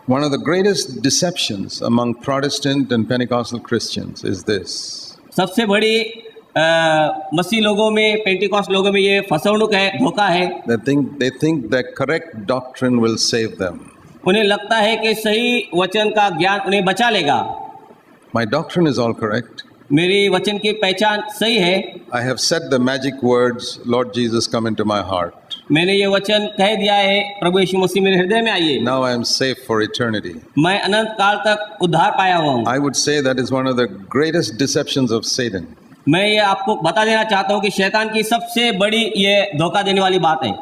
One of the greatest deceptions among Protestant and Pentecostal Christians is this. सबसे बड़ी मसीह लोगों में, पेंटिकॉस्ट लोगों में ये फसवणुक है, धोखा है। They think that correct doctrine will save them. उन्हें लगता है कि सही वचन का ज्ञान उन्हें बचा लेगा। My doctrine is all correct. मेरी वचन की पहचान सही है। I have said the magic words, Lord Jesus, come into my heart. मैंने ये वचन कह दिया है, प्रभु यीशु मसीह मेरे हृदय में आइए। Now I am safe for eternity. मैं अनंत काल तक उद्धार पाया हुआ हूँ। I would say that is one of the greatest deceptions of Satan. मैं ये आपको बता देना चाहता हूँ कि शैतान की सबसे बड़ी ये धोखा देने वाली बात है।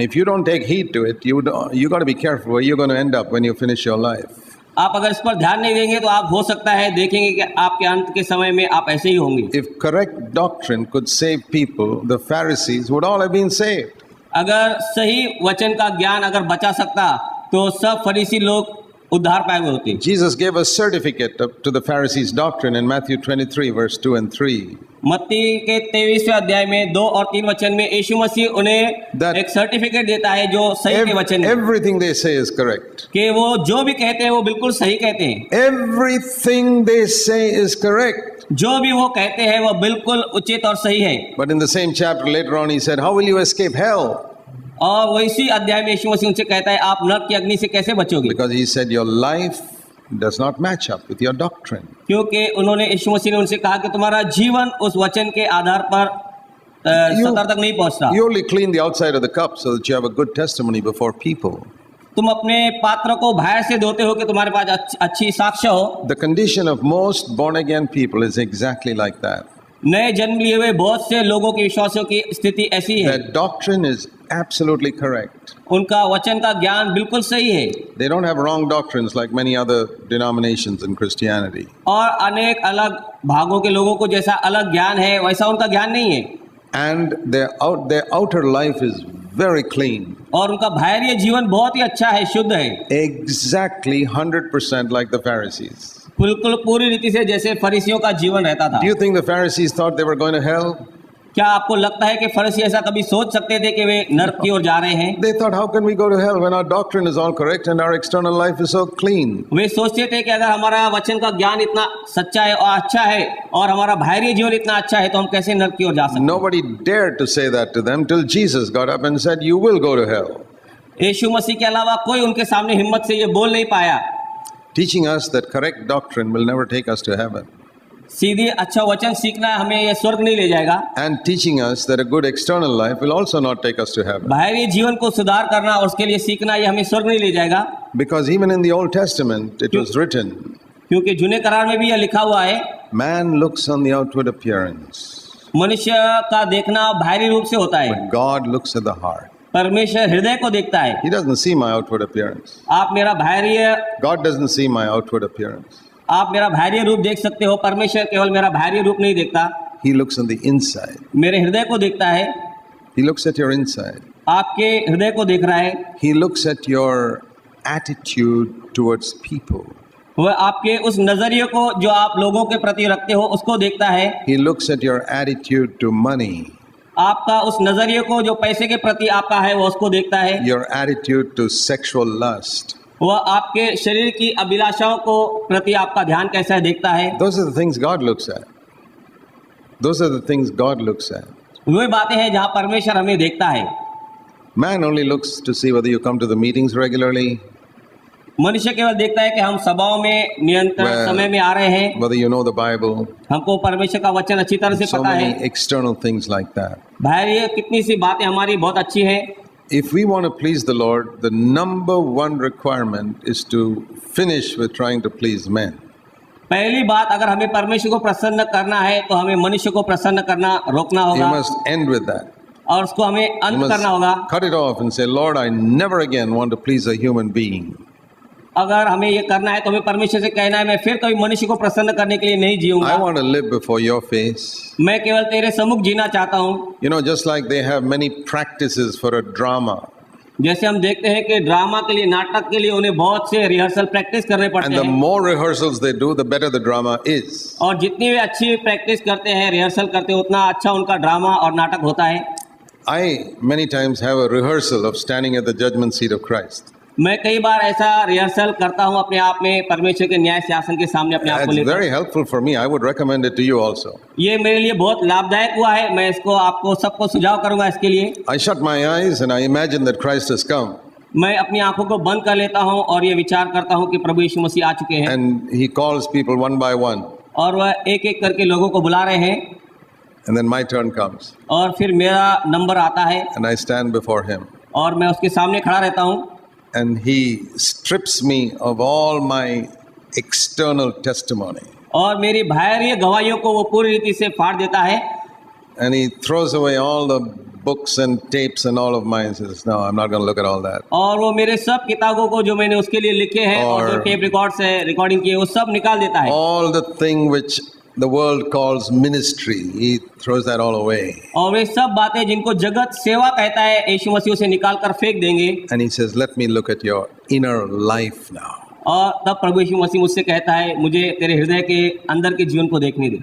If you don't take heed to it, you got to be careful where you're going to end up when you finish your life. आप अगर इस पर ध्यान नहीं देंगे तो आप हो सकता है देखेंगे कि आपके अंत के समय में आप ऐसे ही होंगे। If correct doctrine could save people, the Pharisees would all have been saved. अगर सही वचन का ज्ञान अगर बचा सकता तो सब फरीसी लोग उद्धार पाए हुए होते। Jesus gave a certificate to the Pharisees' doctrine in Matthew 23 verse 2 and 3. मत्ती के 23वें अध्याय में 2 और 3 वचन में यीशु मसीह उन्हें एक सर्टिफिकेट देता है जो सही के वचन है। Everything they say is correct. कि वो जो भी कहते हैं वो बिल्कुल सही कहते हैं। Everything they say is correct. जो भी वो कहते हैं वो बिल्कुल उचित और सही है। But in the same chapter later on he said, how will you escape hell? और वो इसी अध्याय में यीशु मसीह उनसे कहता है आप नरक की अग्नि से कैसे बचोगे? Because he said your life does not match up with your doctrine. क्योंकि उन्होंने यीशु मसीह ने उनसे कहा कि तुम्हारा जीवन उस वचन के आधार पर सतर तक नहीं पहुंचता। You only clean the outside of the cup so that you have a good testimony before people. तुम अपने पात्र को बाहर से धोते हो कि तुम्हारे पास अच्छी साक्ष्य हो। The condition of most born again people is exactly like that. नए जन्म लिए हुए बहुत से लोगों की विश्वासियों की स्थिति ऐसी है। Their doctrine is absolutely correct. उनका वचन का ज्ञान बिल्कुल सही है। They don't have wrong doctrines like many other denominations in Christianity. और अनेक अलग भागों के लोगों को जैसा अलग ज्ञान है वैसा उनका ज्ञान नहीं है। And their outer life is very clean. और उनका बाहरी जीवन बहुत ही अच्छा है, शुद्ध है। Exactly 100% like the Pharisees. बिल्कुल पूरी रीति से जैसे फरीसियों का जीवन रहता था। Do you think the Pharisees thought they were going to hell? क्या आपको लगता है कि फरीसी ऐसा कभी सोच सकते थे कि वे नरक की ओर जा रहे हैं? They thought, how can we go to hell when our doctrine is all correct and our external life is so clean? वे सोचते थे कि अगर हमारा वचन का ज्ञान इतना सच्चा है और अच्छा है और हमारा बाहरी जीवन इतना अच्छा है तो हम कैसे नरक की ओर जा सकते हैं? Nobody dared to say that to them till Jesus got up and said, you will go to hell. यीशु मसीह के अलावा कोई उनके सामने हिम्मत से ये बोल नहीं पाया। Teaching us that correct doctrine will never take us to heaven. सीधी अच्छा वचन सीखना हमें ये स्वर्ग नहीं ले जाएगा। And teaching us that a good external life will also not take us to heaven. बाहरी जीवन को सुधार करना और उसके लिए सीखना ये हमें स्वर्ग नहीं ले जाएगा। Because even in the Old Testament it was written, क्योंकि जूने करार में भी यह लिखा हुआ है, man looks on the outward appearance, मनुष्य का देखना बाहरी रूप से होता है, but God looks at the heart. परमेश्वर हृदय को देखता है। He doesn't see my outward appearance. आप मेरा बाहरी God doesn't see my outward appearance. आप मेरा बाहरी रूप देख सकते हो, परमेश्वर केवल मेरा बाहरी रूप नहीं देखता। He looks on the inside. मेरे हृदय को देखता है। He looks at your inside. आपके हृदय को देख रहा है। He looks at your attitude towards people. वह आपके उस नजरिए को जो आप लोगों के प्रति रखते हो उसको देखता है। He looks at your attitude to money. आपका उस नजरिए को जो पैसे के प्रति आपका है वो उसको देखता है। Your attitude to sexual lust. वह आपके शरीर की अभिलाषाओं को प्रति आपका ध्यान कैसा है देखता है। Those are the things God looks at. Those are the things God looks at. वही बातें हैं जहाँ परमेश्वर हमें देखता है। Man only looks to see whether you come to the meetings regularly. मनुष्य केवल देखता है कि हम सभाओं में नियंत्रण समय में आ रहे हैं, whether you know the Bible. हमको परमेश्वर का वचन अच्छी तरह से So पता many है। external things like that. बाहरी कितनी सी बातें हमारी बहुत अच्छी हैं। If we want to please the Lord, the number one requirement is to finish with trying to please men. पहली बात, अगर हमें परमेश्वर को प्रसन्न करना है तो हमें मनुष्य को प्रसन्न करना रोकना You होगा must end with that. और उसको हमें You अंत must करना होगा। cut it off and say, Lord, I never again want to please a human being. अगर हमें ये करना है तो हमें परमेश्वर से कहना है मैं फिर कभी मनुष्य को प्रसन्न करने के लिए नहीं जीऊंगा। I want to live before your face. मैं केवल तेरे सम्मुख जीना चाहता हूँ। You know, just like they have many practices for a drama. जैसे हम देखते हैं कि ड्रामा के लिए, नाटक के लिए उन्हें बहुत से रिहर्सल प्रैक्टिस करने पड़ते And the हैं। more rehearsals they do, the better the drama is. और जितनी वे अच्छी प्रैक्टिस करते हैं, रिहर्सल करते हैं, उतना अच्छा उनका ड्रामा और नाटक होता है। I many times have a rehearsal of standing at the judgment seat of Christ. मैं कई बार ऐसा रिहर्सल करता हूँ अपने आप में परमेश्वर के न्याय सिंहासन के सामने अपने आप को It's लेकर। very helpful for me. I would recommend it to you also. ये मेरे लिए बहुत लाभदायक हुआ है, मैं इसको आपको सबको सुझाव करूंगा इसके लिए। I shut my eyes and I imagine that Christ has come मैं अपनी आंखों को बंद कर लेता हूँ और ये विचार करता हूँ कि प्रभु यीशु मसीह आ चुके हैं and he calls people one by one, और वह एक एक करके लोगों को बुला रहे हैं and then my turn comes और फिर मेरा नंबर आता है and I stand before him और मैं उसके सामने खड़ा रहता हूँ and he strips me of all my external testimony और मेरी बाहरी गवाहियों को वो पूरी रीति से फाड़ देता है and he throws away all the books and tapes and all of mine and says, no, I'm not going to look at all that. और वो मेरे सब किताबों को जो मैंने उसके लिए लिखे हैं और जो टेप रिकॉर्ड्स है रिकॉर्डिंग किए वो सब निकाल देता है All the thing which the world calls ministry, he throws that all away. और वे सब बातें जिनको जगत सेवा कहता है यीशु मसीह उसे निकाल कर फेंक देंगे And he says, let me look at your inner life now. और तब प्रभु यीशु मसीह मुझसे कहता है मुझे तेरे हृदय के अंदर के जीवन को देखने दे।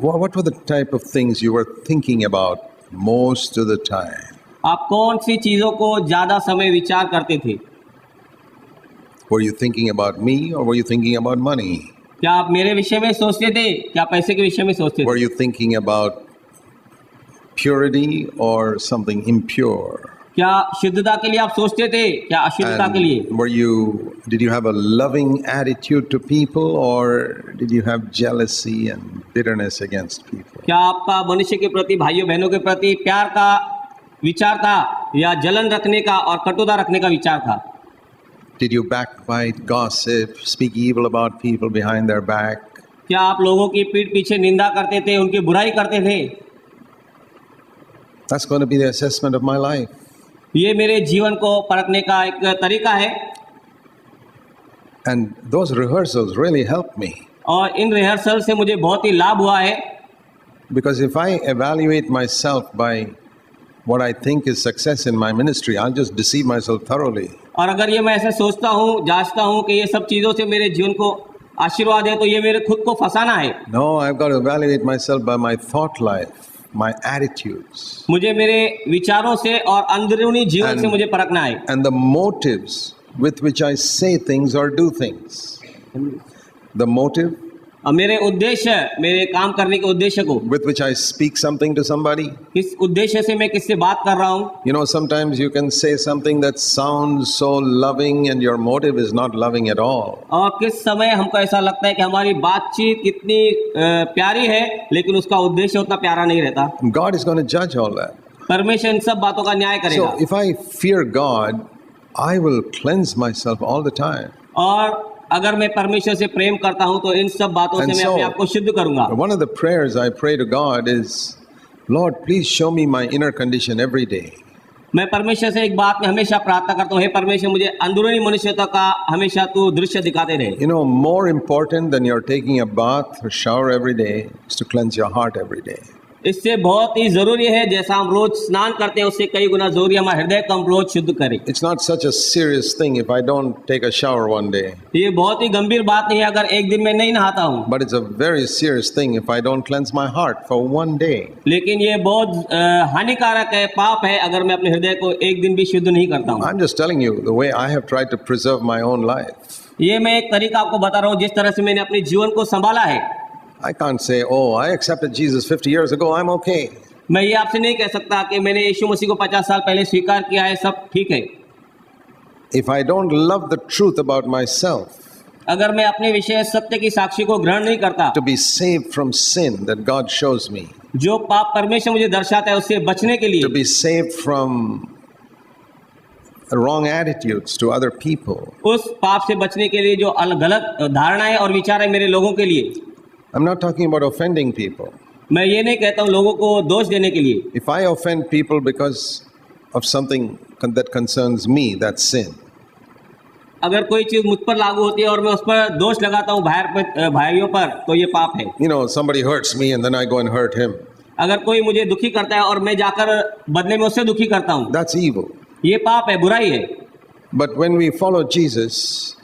What were the type of things you were thinking about most of the time? आप कौन सी चीजों को ज्यादा समय विचार करते थे? Were you thinking about me or were you thinking about money? क्या आप मेरे विषय में सोचते थे, क्या पैसे के विषय में सोचते Were थे? you thinking about purity or something impure? क्या शुद्धता के लिए आप सोचते थे, क्या अशुद्धता के लिए? And did you have a loving attitude to people or did you have jealousy and bitterness against people? क्या आपका मनुष्य के प्रति, भाइयों बहनों के प्रति प्यार का विचार था या जलन रखने का और कटुता रखने का विचार था? Did you backbite, gossip, speak evil about people behind their back? क्या आप लोगों की पीठ पीछे निंदा करते थे, उनकी बुराई करते थे? That's going to be the assessment of my life. ये मेरे जीवन को परखने का एक तरीका है And those rehearsals really helped me. और इन रिहर्सल से मुझे बहुत ही लाभ हुआ है Because if I evaluate myself by what I think is success in my ministry, I'll just deceive myself thoroughly. और अगर ये मैं ऐसे सोचता हूँ, जांचता हूँ कि ये सब चीज़ों से मेरे जीवन को आशीर्वाद है तो ये मेरे खुद को फंसाना है। No, I've got to evaluate myself by my thought life, my attitudes, मुझे मेरे विचारों से और अंदरूनी जीवन से मुझे परखना है and the motives with which I say things or do things. The motive और मेरे उद्देश्य, मेरे काम करने के उद्देश्य को, with which I speak something to somebody. किस उद्देश्य से मैं किससे बात कर रहा हूँ। You know, sometimes you can say something that sounds so loving and your motive is not loving at all. और किस समय हमको ऐसा लगता है कि हमारी बातचीत कितनी प्यारी है लेकिन उसका उद्देश्य उतना प्यारा नहीं रहता। God is going to judge all that. परमेश्वर इन सब बातों का न्याय करेगा। So if I fear God, I will cleanse myself all the time. और अगर मैं परमेश्वर से प्रेम करता हूं तो इन सब बातों से And मैं so, अपने आप को शुद्ध करूंगा। one of the prayers I pray to God is, Lord, please show me my inner condition every day. मैं परमेश्वर से एक बात में हमेशा प्रार्थना करता हूँ, हे परमेश्वर मुझे अंदरूनी मनुष्यता का हमेशा तू दृश्य दिखाते रहे। You know, more important than you're taking a bath or shower every day is to cleanse your heart every day. इससे बहुत ही जरूरी है, जैसा हम रोज स्नान करते हैं उससे कई गुना जरूरी हमारे हृदय को हम रोज शुद्ध करें। It's not such a serious thing if I don't take a shower one day. ये बहुत ही गंभीर बात नहीं है अगर एक दिन में नहीं नहाता हूँ, But it's a very serious thing if I don't cleanse my heart for one day. लेकिन ये बहुत हानिकारक है, पाप है अगर मैं अपने हृदय को एक दिन भी शुद्ध नहीं करता हूँ। I'm just telling you the way I have tried to preserve my own life. ये मैं एक तरीका आपको बता रहा हूँ जिस तरह से मैंने अपने जीवन को संभाला है। I can't say, oh, I accepted Jesus 50 years ago, I'm okay. मैं ये आपसे नहीं कह सकता कि मैंने यीशु मसीह को 50 साल पहले स्वीकार किया है, सब ठीक है। If I don't love the truth about myself, अगर मैं अपने विषय सत्य की साक्षी को ग्रहण नहीं करता, to be saved from sin that God shows me, जो पाप परमेश्वर मुझे दर्शाता है उससे बचने के लिए, to be saved from wrong attitudes to other people, उस पाप से बचने के लिए जो गलत धारणाएं और विचार है मेरे लोगों के लिए, I'm not talking about offending people. मैं ये नहीं कहता हूँ लोगों को दोष देने के लिए। If I offend people because of something that concerns me, that's sin. अगर कोई चीज मुझ पर लागू होती है और मैं उस पर दोष लगाता हूँ भाइयों पर, तो ये पाप है। You know, somebody hurts me and then I go and hurt him. अगर कोई मुझे दुखी करता है और मैं जाकर बदले में उससे दुखी करता हूँ, That's evil. ये पाप है, बुराई है। But when we follow Jesus,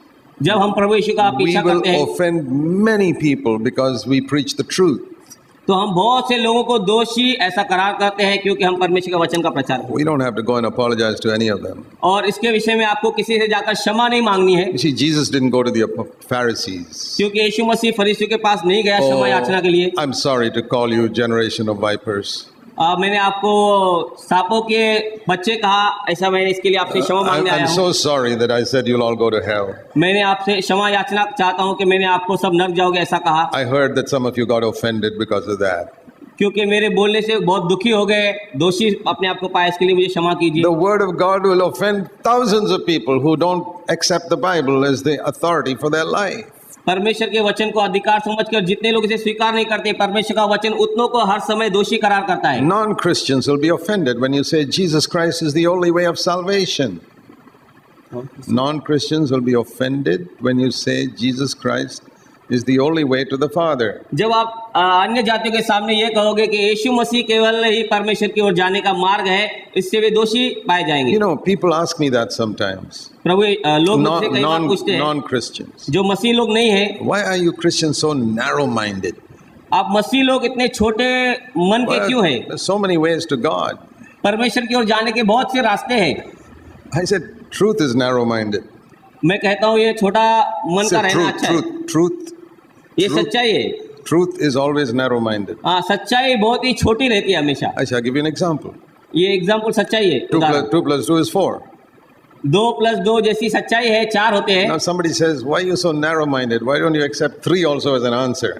जब हम प्रभु यीशु का we पीछा will करते हैं offend many people because we preach the truth. तो हम बहुत से लोगों को दोषी ऐसा करार करते हैं क्योंकि हम परमेश्वर के वचन का प्रचार करते We don't have to go and apologize to any of them. हैं। और इसके विषय में आपको किसी से जाकर क्षमा नहीं मांगनी है, You see, Jesus didn't go to the Pharisees. क्योंकि यीशु मसीह फरीसियों के पास नहीं गया क्षमा याचना के लिए। I'm sorry to call you generation of vipers. मैंने आपको सांपों के बच्चे कहा, ऐसा मैंने इसके लिए आपसे क्षमा मांगने आया I'm हूँ। so sorry that I said you'll all go to hell. मैंने आपसे क्षमा याचना चाहता हूँ कि मैंने आपको सब नरक जाओगे ऐसा कहा, I heard that some of you got offended because of that. क्योंकि मेरे बोलने से बहुत दुखी हो गए, दोषी अपने आप को पाया, इसके लिए मुझे क्षमा कीजिए। The word of God will offend thousands of people who don't accept the Bible as the authority for their life. परमेश्वर के वचन को अधिकार समझकर जितने लोग इसे स्वीकार नहीं करते, परमेश्वर का वचन उतनों को हर समय दोषी करार करता है। Non-Christians will be offended when you say Jesus Christ is the only way of salvation. Non-Christians will be offended when you say Jesus Christ is the only way to the Father. जब आप अन्य जातियों के सामने ये कहोगे कि यीशु मसीह केवल ही परमेश्वर की ओर जाने का मार्ग है, इससे वे दोषी पाए जाएंगे। You know, people ask me that sometimes. प्रभु लोग मुझसे कई बार पूछते हैं, Non-Christians. जो मसीह लोग नहीं है, Why are you Christians so narrow-minded? आप मसीह लोग इतने छोटे मन के क्यों हैं? There's so many ways to God. परमेश्वर की ओर जाने के बहुत से रास्ते हैं। I said, truth is narrow-minded. मैं कहता हूँ ये छोटा मन का Say, रहना अच्छा है, truth. ये truth. सच्चाई है। Truth is always narrow-minded. हाँ, सच्चाई बहुत ही छोटी रहती है हमेशा। I shall give you an example. ये एग्जाम्पल सच्चाई है। 2 plus 2 is 4. 2+2 जैसी सच्चाई है, 4 होते हैं। Now somebody says, why are you so narrow-minded? Why don't you accept 3 also as an answer?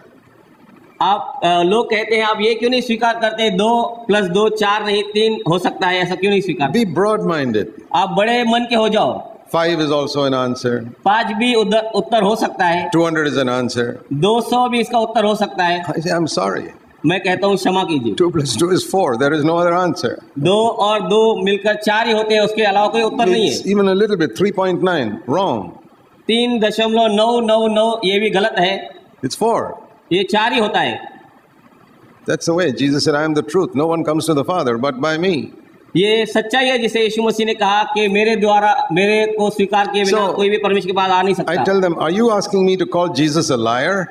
आप लोग कहते हैं आप ये क्यों नहीं स्वीकार करते, 2+2 4 नहीं 3 हो सकता है, ऐसा क्यों नहीं स्वीकार? Be broad-minded. आप बड़े मन के हो जाओ। 5 is also an answer. 5 भी उत्तर हो सकता है। 200 is an answer. 200 भी इसका उत्तर हो सकता है। I say, I'm sorry. मैं कहता हूँ क्षमा कीजिए। 2 plus 2 is 4. There is no other answer. 2 और 2 मिलकर 4 ही होते हैं, उसके अलावा कोई उत्तर नहीं It's है। even a little bit. 3.9. Wrong. 3.999 ये भी गलत है, It's 4. ये 4 ही होता है। That's the way. Jesus said, I am the truth. No one comes to the Father but by me. ये सच्चाई है, जिसे यीशु मसीह ने कहा कि मेरे द्वारा, मेरे को स्वीकार किए बिना So, कोई भी परमेश्वर के पास आ नहीं I सकता। tell them, are you asking me to call Jesus a liar?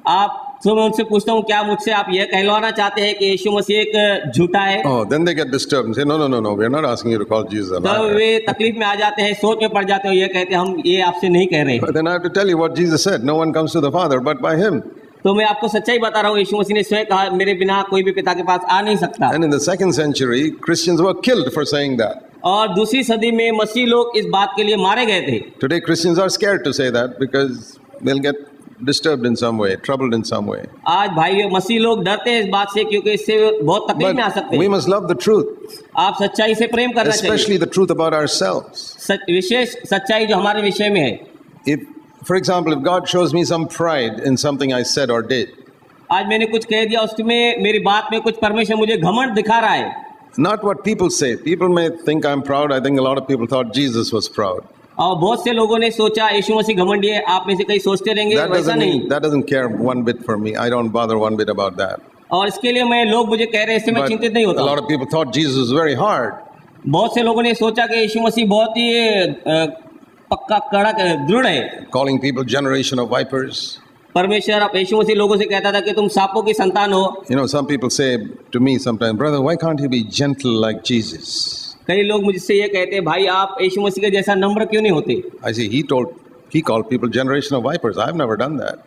आप तो मैं उनसे पूछता हूँ, क्या मुझसे आप यह कहलवाना चाहते हैं कि यीशु मसीह एक झूठा है? Oh, then they get disturbed and say, no. We are not asking you to call Jesus a तब liar. वे तकलीफ में आ जाते हैं, सोच में पड़ जाते हैं, ये कहते हैं हम ये आपसे नहीं कह रहे। But then I have to tell you what Jesus said. No one comes to the Father but by him. तो मैं आपको सच्चाई बता रहा हूँ, यीशु मसीह ने स्वयं कहा मेरे बिना कोई भी पिता के पास आ नहीं सकता। And in the 2nd century, Christians were killed for saying that. और दूसरी सदी में मसीह लोग इस बात के लिए मारे गए थे। Today, Christians are scared to say that because they'll get disturbed in some way, troubled in some way. आज भाई मसीह लोग डरते हैं इस बात से, क्योंकि इससे बहुत तकलीफ में आ सकते But we हैं। must love the truth, आप सच्चाई से प्रेम करना चाहिए, especially the truth about ourselves. विशेष सच्चाई जो हमारे विषय में है। If, for example, if God shows me some pride in something I said or did, आज मैंने कुछ कह दिया, उसमें मेरी बात में कुछ परमेश्वर मुझे घमंड दिखा रहा है। not what people say. People may think I'm proud. I think a lot of people thought Jesus was proud. और बहुत से लोगों ने सोचा यीशु मसीह घमंडी है, आप में से कई सोचते रहेंगे, वैसा नहीं। That doesn't care one bit for me. I don't bother one bit about that. और इसके लिए मैं लोग मुझे कह रहे हैं, इससे मैं But चिंतित नहीं a होता। lot of people thought Jesus was very hard. बहुत से लोगों ने सोचा कि यीशु मसीह बहुत ही पक्का कड़क दृढ़ है। Calling people generation of vipers. परमेश्वर अब यीशु मसीह लोगों से कहता था कि तुम सांपों की संतान हो। You know, some people say to me sometimes, brother, why can't you be gentle like Jesus? कई लोग मुझसे ये कहते हैं, भाई आप यीशु मसीह के जैसा नम्र क्यों नहीं होते? I say, he called people generation of vipers. I've never done that.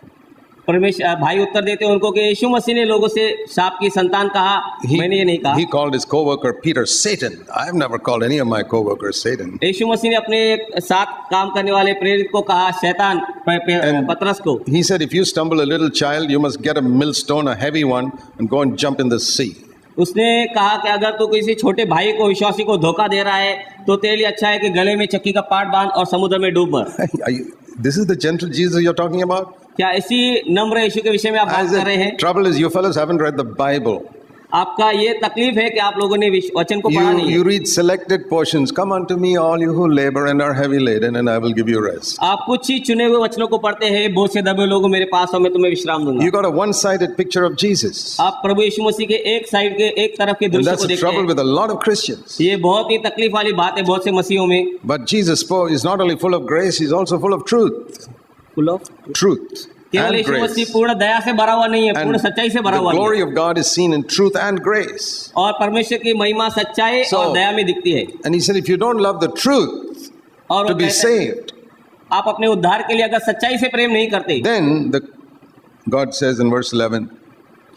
परमेश्वर भाई उत्तर देते हैं उनको कि यीशु मसीह ने लोगों से सांप की संतान कहा, मैंने ये नहीं कहा। He called his co-worker Peter Satan. I've never called any of my co-workers Satan. यीशु मसीह ने अपने साथ काम करने वाले प्रेरित को कहा शैतान, पतरस को। He said, if you stumble a little child, you must get a millstone, a heavy one, and go and jump in the sea. उसने कहा कि अगर तू किसी छोटे भाई को, विश्वासी को धोखा दे रहा है, तो तेरे लिए अच्छा है कि गले में चक्की का पाट बांध और समुद्र में डूब मर। This is the gentle Jesus you're talking about? क्या इसी नम्र यीशु के विषय में आप बात कर रहे हैं? Trouble is you fellows haven't read the Bible. आपका ये तकलीफ है कि आप लोगों ने वचन को पढ़ा नहीं है। You read selected portions. Come unto me, all you who labor and are heavy laden, and I will give you rest. आप कुछ ही चुने हुए वचनों को पढ़ते हैं, बोझ से दबे लोगों मेरे पास आओ, मैं तुम्हें विश्राम दूंगा। You got a one-sided picture of Jesus. आप प्रभु यीशु मसीह के एक साइड के, एक तरफ के And दृश्य that's को the देखते trouble हैं। with a lot of Christians. ये बहुत ही तकलीफ वाली बात है बहुत से मसीहों में। But Jesus is not only full of grace, he's also full of truth. Full of Truth. केवल and यीशु मसीह grace. पूर्ण दया से भरा हुआ नहीं है, पूर्ण And सच्चाई से भरा the हुआ नहीं glory है। of God is seen in truth and grace. और परमेश्वर की महिमा सच्चाई So- और दया में दिखती है। And he said, if you don't love the truth और to वो be कहते हैं, saved, आप अपने उद्धार के लिए अगर सच्चाई से प्रेम नहीं करते, then God says in verse 11,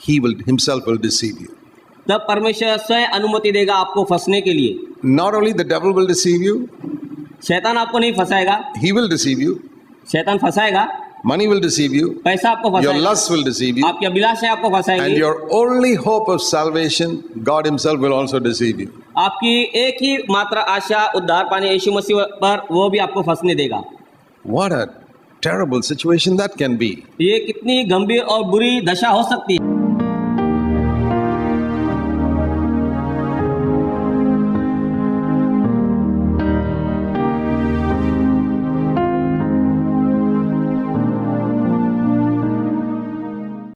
he will himself will deceive you. तब परमेश्वर स्वयं अनुमति देगा आपको फंसने के लिए। Not only the devil will deceive you, शैतान आपको नहीं फंसाएगा, he will deceive you. शैतान फंसाएगा, Money will deceive you. पैसा आपको Your फंसाएगा, lust will deceive you. आपकी अभिलाषाएं आपको And फंसाएंगी, your only hope of salvation, God himself will also deceive you. आपकी एक ही मात्र आशा उद्धार पाने यीशु मसीह पर, वो भी आपको फंसने देगा। What a terrible situation that can be. ये कितनी गंभीर और बुरी दशा हो सकती है।